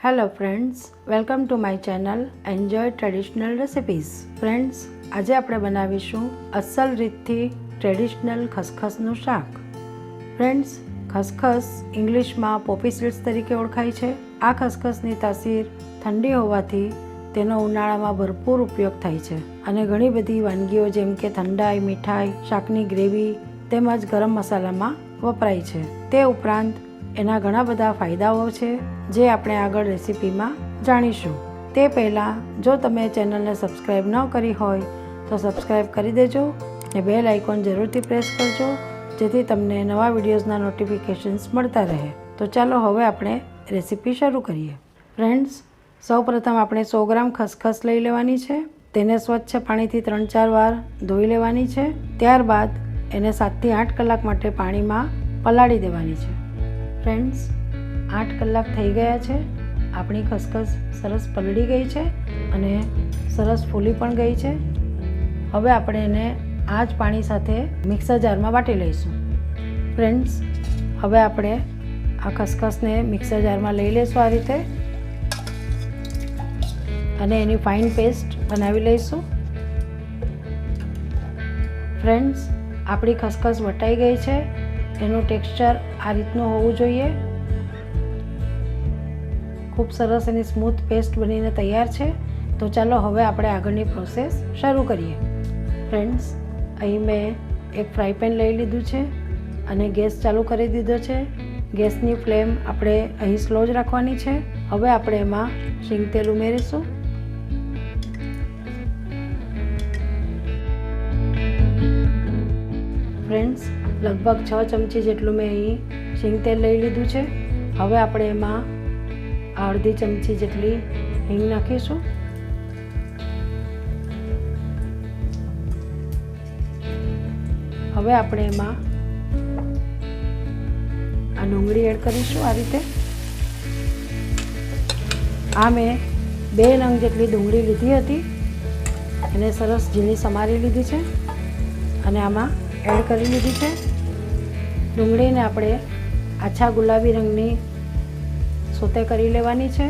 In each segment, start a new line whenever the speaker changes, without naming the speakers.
Hello friends, welcome to my channel enjoy traditional recipes. Friends, આજે આપણે બનાવીશું અસલ રીતથી ટ્રેડિશનલ ખસખસનું શાક. ફ્રેન્ડ્સ, ખસખસ ઇંગ્લિશમાં પોપી સીડ્સ તરીકે ઓળખાય છે. આ ખસખસની તાસીર ઠંડી હોવાથી તેનો ઉનાળામાં ભરપૂર ઉપયોગ થાય છે અને ઘણી બધી વાનગીઓ જેમ કે ઠંડાઈ, મીઠાઈ, શાકની ગ્રેવી તેમજ ગરમ મસાલામાં વપરાય છે. તે ઉપરાંત એના ઘણા બધા ફાયદાઓ છે જે આપણે આગળ રેસીપીમાં જાણીશું. તે પહેલાં જો તમે ચેનલને સબસ્ક્રાઈબ ન કરી હોય તો સબસ્ક્રાઈબ કરી દેજો અને બેલ આઇકોન જરૂરથી પ્રેસ કરજો જેથી તમને નવા વિડીયોઝના નોટિફિકેશન્સ મળતા રહે. તો ચાલો હવે આપણે રેસીપી શરૂ કરીએ. ફ્રેન્ડ્સ, સૌપ્રથમ આપણે 100 ગ્રામ ખસખસ લઈ લેવાની છે. તેને સ્વચ્છ પાણીથી 3-4 વાર ધોઈ લેવાની છે. ત્યારબાદ એને 7 થી 8 કલાક માટે પાણીમાં પલાળી દેવાની છે. ફ્રેન્ડ્સ, 8 કલાક થઈ ગયા છે. આપણી ખસખસ સરસ પલળી ગઈ છે અને સરસ ફૂલી પણ ગઈ છે. હવે આપણે એને આ જ પાણી સાથે મિક્સર જારમાં વાટી લઈશું. ફ્રેન્ડ્સ, હવે આપણે આ ખસખસને મિક્સર જારમાં લઈ લઈશું આ રીતે અને એની ફાઇન પેસ્ટ બનાવી લઈશું. ફ્રેન્ડ્સ, આપણી ખસખસ વટાઈ ગઈ છે. એનું ટેક્સચર આ રીતનું હોવું જોઈએ. ખૂબ સરસ એની સ્મૂથ પેસ્ટ બનીને તૈયાર છે. તો ચાલો હવે આપણે આગળની પ્રોસેસ શરૂ કરીએ. ફ્રેન્ડ્સ, અહીં મેં એક ફ્રાય પેન લઈ લીધું છે અને ગેસ ચાલુ કરી દીધો છે. ગેસની ફ્લેમ આપણે અહીં સ્લો જ રાખવાની છે. હવે આપણે એમાં શીંગ તેલ ઉમેરીશું. ફ્રેન્ડ્સ, લગભગ 6 ચમચી જેટલું મેં અહીં શીંગ તેલ લઈ લીધું છે. હવે આપણે એમાં અડધી ચમચી જેટલી હિંગ નાખીશું. હવે આપણે એમાં આ ડુંગળી એડ કરીશું આ રીતે. આ મેં 2 નંગ જેટલી ડુંગળી લીધી હતી. એને સરસ ઝીણી સમારી લીધી છે અને આમાં એડ કરી લીધી છે. ડુંગળીને આપણે આછા ગુલાબી રંગની સોતે કરી લેવાની છે.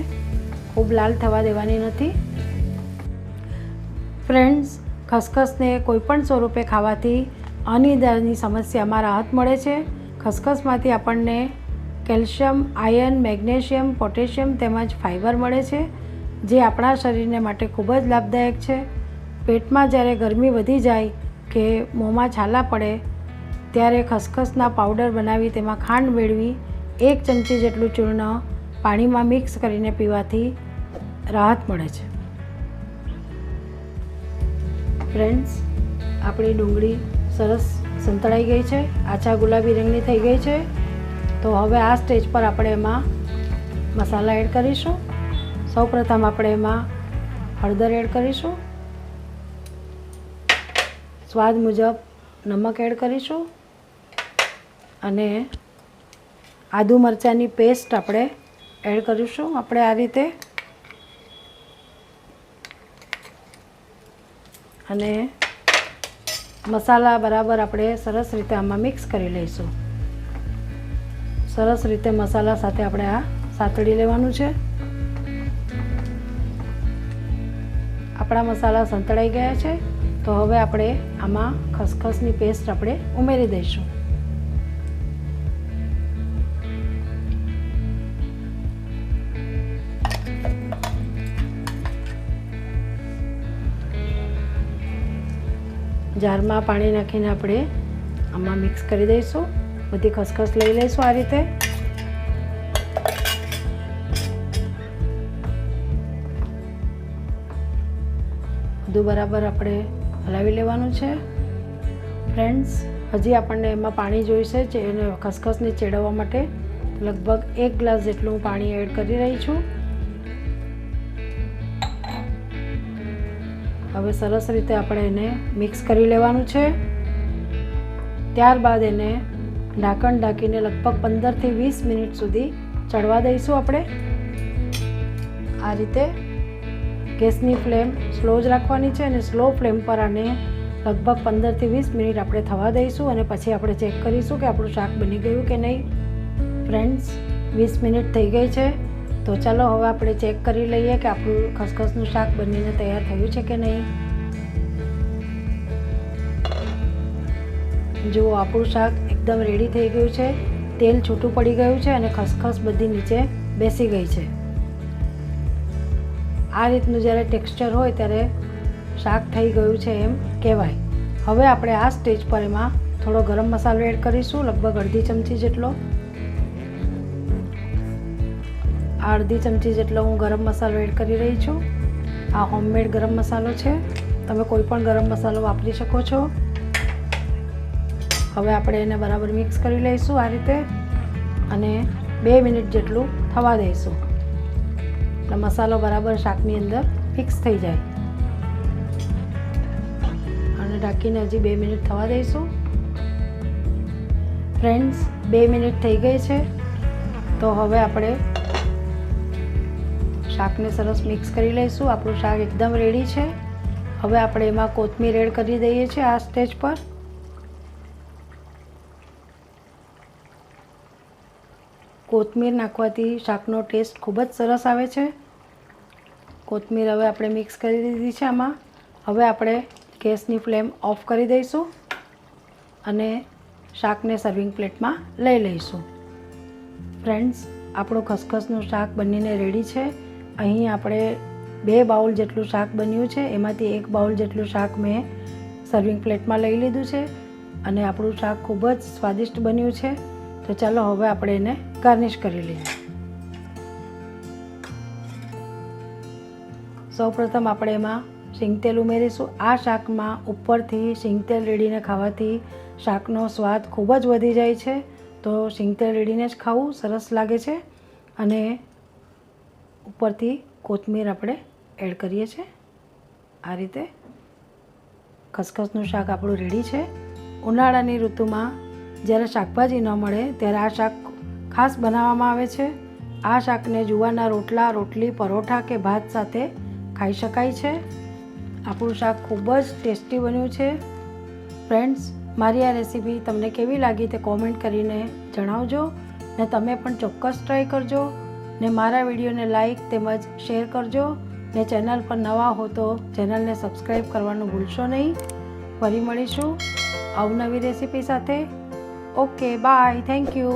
ખૂબ લાલ થવા દેવાની નથી. ફ્રેન્ડ્સ, ખસખસને કોઈપણ સ્વરૂપે ખાવાથી અનિદ્રાની સમસ્યામાં રાહત મળે છે. ખસખસમાંથી આપણને કેલ્શિયમ, આયર્ન, મેગ્નેશિયમ, પોટેશિયમ તેમજ ફાઇબર મળે છે જે આપણા શરીરને માટે ખૂબ જ લાભદાયક છે. પેટમાં જ્યારે ગરમી વધી જાય કે મોંમાં છાલા પડે ત્યારે ખસખસના પાવડર બનાવી તેમાં ખાંડ મેળવી 1 ચમચી જેટલું ચૂર્ણ પાણીમાં મિક્સ કરીને પીવાથી રાહત મળે છે. ફ્રેન્ડ્સ, આપણી ડુંગળી સરસ સંતળાઈ ગઈ છે, આછા ગુલાબી રંગની થઈ ગઈ છે. તો હવે આ સ્ટેજ પર આપણે એમાં મસાલા એડ કરીશું. સૌપ્રથમ આપણે એમાં હળદર એડ કરીશું. સ્વાદ મુજબ નમક એડ કરીશું અને આદુ મરચાંની પેસ્ટ આપણે એડ કરીશું. આપણે આ રીતે અને મસાલા બરાબર આપણે સરસ રીતે આમાં મિક્સ કરી લઈશું. સરસ રીતે મસાલા સાથે આપણે આ સાતળી લેવાનું છે. આપણા મસાલા સંતળાઈ ગયા છે. તો હવે આપણે આમાં ખસખસની પેસ્ટ આપણે ઉમેરી દઈશું. જારમાં પાણી નાખીને આપણે આમાં મિક્સ કરી દઈશું. બધી ખસખસ લઈ લઈશું આ રીતે. બધું બરાબર આપણે હલાવી લેવાનું છે. ફ્રેન્ડ્સ, હજી આપણને એમાં પાણી જોઈશે છે એને ખસખસને ચેડવવા માટે. લગભગ 1 ગ્લાસ જેટલું હું પાણી એડ કરી રહી છું. હવે સરસ રીતે આપણે એને મિક્સ કરી લેવાનું છે. ત્યારબાદ એને ઢાંકણ ઢાંકીને લગભગ 15 થી 20 મિનિટ સુધી ચડવા દઈશું. આપણે આ રીતે ગેસની ફ્લેમ સ્લો જ રાખવાની છે અને સ્લો ફ્લેમ પર આને લગભગ 15 થી 20 મિનિટ આપણે થવા દઈશું અને પછી આપણે ચેક કરીશું કે આપણું શાક બની ગયું કે નહીં. ફ્રેન્ડ્સ, 20 મિનિટ થઈ ગઈ છે તો ચાલો હવે આપણે ચેક કરી લઈએ કે આપણું ખસખસનું શાક બનીને તૈયાર થયું છે કે નહીં. જુઓ, આપણું શાક એકદમ રેડી થઈ ગયું છે. તેલ છૂટું પડી ગયું છે અને ખસખસ બધી નીચે બેસી ગઈ છે. આ રીતનું જ્યારે ટેક્સચર હોય ત્યારે શાક થઈ ગયું છે એમ કહેવાય. હવે આપણે આ સ્ટેજ પર એમાં થોડો ગરમ મસાલો એડ કરીશું, લગભગ અડધી ચમચી જેટલો. અડધી ચમચી જેટલો હું ગરમ મસાલો એડ કરી રહી છું. આ હોમમેડ ગરમ મસાલો છે, તમે કોઈ પણ ગરમ મસાલો વાપરી શકો છો. હવે આપણે એને બરાબર મિક્સ કરી લઈશું આ રીતે અને 2 મિનિટ જેટલું થવા દઈશું. એટલે મસાલો બરાબર શાકની અંદર મિક્સ થઈ જાય. અને ઢાંકીને હજી 2 મિનિટ થવા દઈશું. ફ્રેન્ડ્સ, 2 મિનિટ થઈ ગઈ છે. તો હવે આપણે શાકને સરસ મિક્સ કરી લઈશું. આપણું શાક એકદમ રેડી છે. હવે આપણે એમાં કોથમીર એડ કરી દઈએ છીએ આ સ્ટેજ પર. કોથમીર નાખવાથી શાકનો ટેસ્ટ ખૂબ જ સરસ આવે છે. કોથમીર હવે આપણે મિક્સ કરી દીધી છે આમાં. હવે આપણે ગેસની ફ્લેમ ઓફ કરી દઈશું અને શાકને સર્વિંગ પ્લેટમાં લઈ લઈશું. ફ્રેન્ડ્સ, આપણું ખસખસનું શાક બનીને રેડી છે. અહીં આપણે 2 બાઉલ જેટલું શાક બન્યું છે. એમાંથી 1 બાઉલ જેટલું શાક મેં સર્વિંગ પ્લેટમાં લઈ લીધું છે અને આપણું શાક ખૂબ જ સ્વાદિષ્ટ બન્યું છે. તો ચાલો હવે આપણે એને ગાર્નિશ કરી લઈએ. સૌપ્રથમ આપણે એમાં સિંગતેલ ઉમેરીશું. આ શાકમાં ઉપરથી સિંગતેલ રેડીને ખાવાથી શાકનો સ્વાદ ખૂબ જ વધી જાય છે. તો સિંગતેલ રેડીને જ ખાવું સરસ લાગે છે. અને ઉપરથી કોથમીર આપણે એડ કરીએ છીએ. આ રીતે ખસખસનું શાક આપણું રેડી છે. ઉનાળાની ઋતુમાં જ્યારે શાકભાજી ન મળે ત્યારે આ શાક ખાસ બનાવવામાં આવે છે. આ શાકને જુવારના રોટલા, રોટલી, પરોઠા કે ભાત સાથે ખાઈ શકાય છે. આપણું શાક ખૂબ જ ટેસ્ટી બન્યું છે. ફ્રેન્ડ્સ, મારી આ રેસીપી તમને કેવી લાગી તે કોમેન્ટ કરીને જણાવજો ને તમે પણ ચોક્કસ ટ્રાય કરજો ને મારા વિડીયોને લાઈક તેમજ શેર કરજો ને ચેનલ પર નવા હો તો ચેનલને સબસ્ક્રાઈબ કરવાનું ભૂલશો નહીં. ફરી મળીશું અવનવી રેસીપી સાથે. Okay, bye, thank you.